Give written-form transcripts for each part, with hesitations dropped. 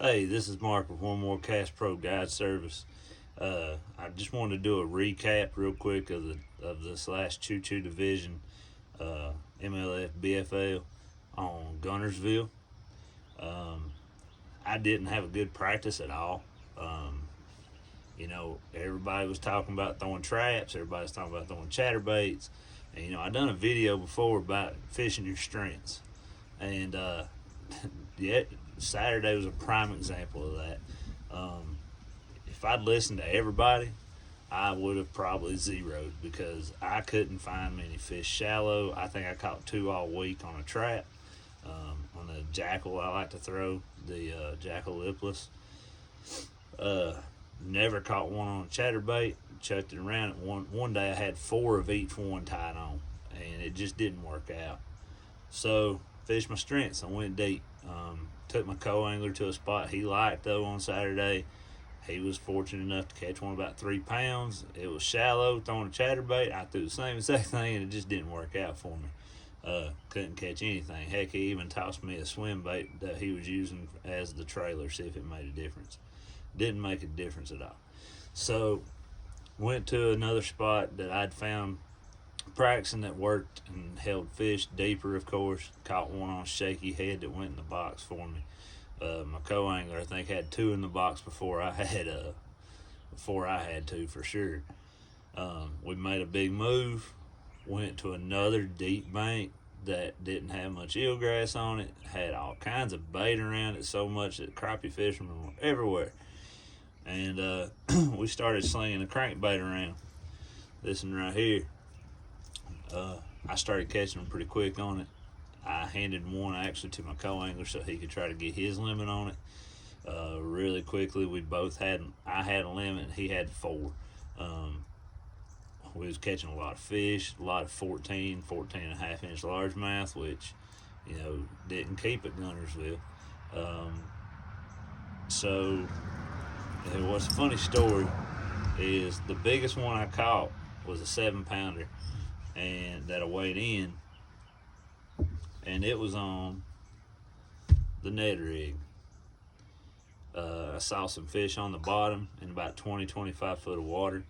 Hey, this is Mark with One More Cast Pro Guide Service. I just wanted to do a recap real quick of this last Choo division, MLF BFL on Guntersville. I didn't have a good practice at all. Everybody was talking about throwing traps. Everybody was talking about throwing chatterbaits. And I done a video before about fishing your strengths, and yeah, Saturday was a prime example of that. If I'd listened to everybody, I would have probably zeroed because I couldn't find many fish shallow. I think I caught 2 all week on a trap. On the jackal, I like to throw the jackal lipless. Never caught one on a chatterbait. Chucked it around. One day I had 4 of each one tied on, and it just didn't work out. So fished my strengths. I went deep. Took my co-angler to a spot he liked though on Saturday. He was fortunate enough to catch one about 3 pounds. It was shallow, throwing a chatterbait. I threw the same exact thing, and it just didn't work out for me. Couldn't catch anything. Heck, he even tossed me a swim bait that he was using as the trailer, see if it made a difference. Didn't make a difference at all. So went to another spot that I'd found practicing that worked and held fish deeper, of course. Caught one on a shaky head that went in the box for me. My co-angler, I think, had 2 in the box before I had 2 for sure. We made a big move. Went to another deep bank that didn't have much eelgrass on it. Had all kinds of bait around it, so much that crappie fishermen were everywhere. And we started slinging the crankbait around. This one right here. I started catching them pretty quick on it. I handed one actually to my co-angler so he could try to get his limit on it. Really quickly, I had a limit, he had 4. We was catching a lot of fish, a lot of 14 and a half inch largemouth, which, didn't keep at Guntersville. So, what's a funny story is the biggest one I caught was a 7-pounder, and that I weighed in, and it was on the Ned rig. I saw some fish on the bottom in about 20-25 foot of water.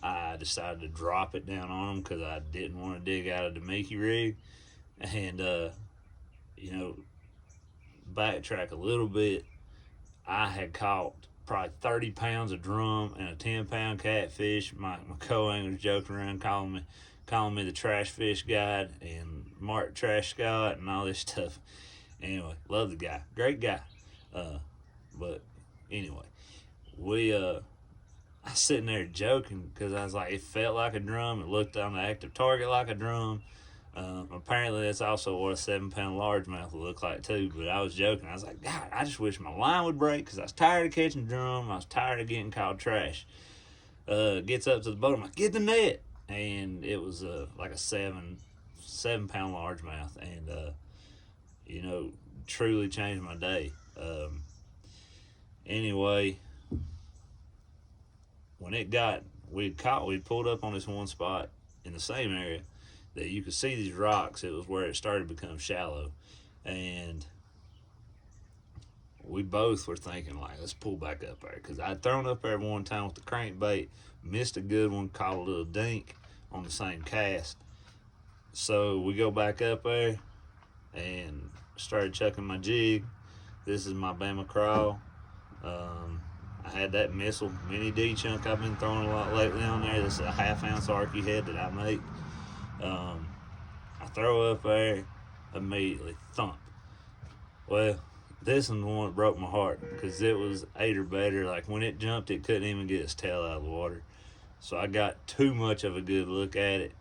I decided to drop it down on them because I didn't want to dig out of the Mickey rig. And backtrack a little bit, I had caught probably 30 pounds of drum and a 10-pound catfish. My co-angler's joking around calling me the trash fish guide and Mark Trash Scott and all this stuff. Anyway, love the guy, great guy. But anyway, I was sitting there joking because I was like, it felt like a drum. It looked on the active target like a drum. Apparently that's also what a 7-pound largemouth would look like too. But I was joking. I was like, God, I just wish my line would break because I was tired of catching drum. I was tired of getting caught trash. Gets up to the boat. I'm like, get the net. And it was like a 7-pound largemouth, and truly changed my day. Anyway, when we pulled up on this one spot in the same area that you could see these rocks. It was where it started to become shallow, and we both were thinking, like, let's pull back up there, because I'd thrown up there one time with the crankbait, missed a good one, caught a little dink on the same cast. So we go back up there and started chucking my jig. This is my Bama crawl. I had that missile mini D chunk I've been throwing a lot lately on there. This is a 1/2 ounce Arky head that I make. I throw up there, immediately thump. Well, this one the one that broke my heart because it was 8 or better. Like when it jumped, it couldn't even get its tail out of the water. So I got too much of a good look at it.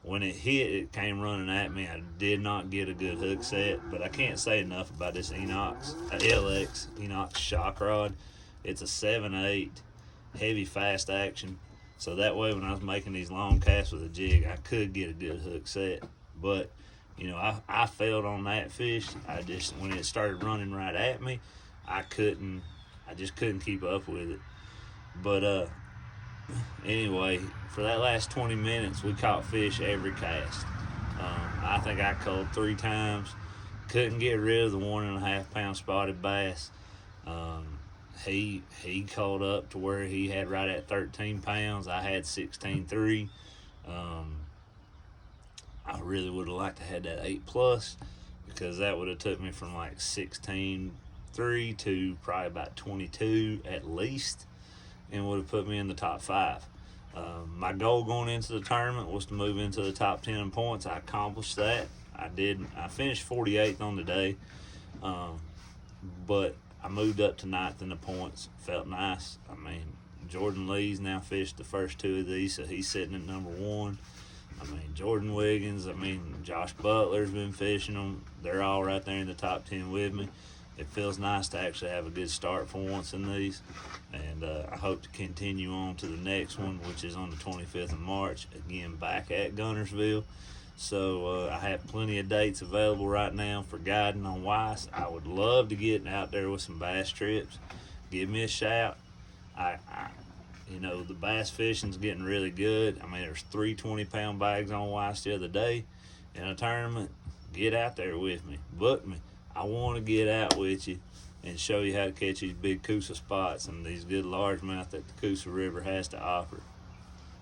When it hit, it came running at me. I did not get a good hook set, but I can't say enough about this LX Enox shock rod. It's a 7/8 heavy fast action. So that way when I was making these long casts with a jig, I could get a good hook set. But, I failed on that fish. When it started running right at me, I just couldn't keep up with it. But anyway, for that last 20 minutes, we caught fish every cast. I think I culled 3 times. Couldn't get rid of the 1.5 pound spotted bass. He caught up to where he had right at 13 pounds. I had 16.3. I really would have liked to have had that 8+, because that would have took me from like 16.3 to probably about 22 at least, and would have put me in the top 5. My goal going into the tournament was to move into the top 10 in points. I accomplished that. I did. I finished 48th on the day, but I moved up to 9th in the points. Felt nice. I mean, Jordan Lee's now fished the first 2 of these, so he's sitting at number 1. I mean, Jordan Wiggins, Josh Butler's been fishing them. They're all right there in the top 10 with me. It feels nice to actually have a good start for once in these. And I hope to continue on to the next one, which is on the 25th of March, again back at Guntersville. So I have plenty of dates available right now for guiding on Weiss. I would love to get out there with some bass trips. Give me a shout. The bass fishing's getting really good. I mean, there's 3 20-pound bags on Weiss the other day in a tournament. Get out there with me. Book me. I want to get out with you and show you how to catch these big Coosa spots and these good largemouth that the Coosa River has to offer.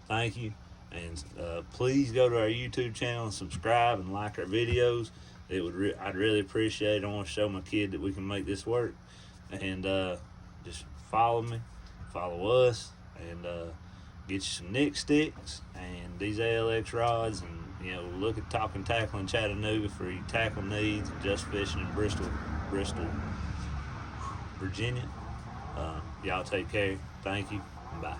Thank you. And please go to our YouTube channel and subscribe and like our videos. I'd really appreciate it. I want to show my kid that we can make this work. And just follow me, follow us, and get you some Nick sticks and these ALX rods, and look at Talking Tackle in Chattanooga for your tackle needs, and Just Fishing in Bristol, Virginia. Y'all take care. Thank you. Bye.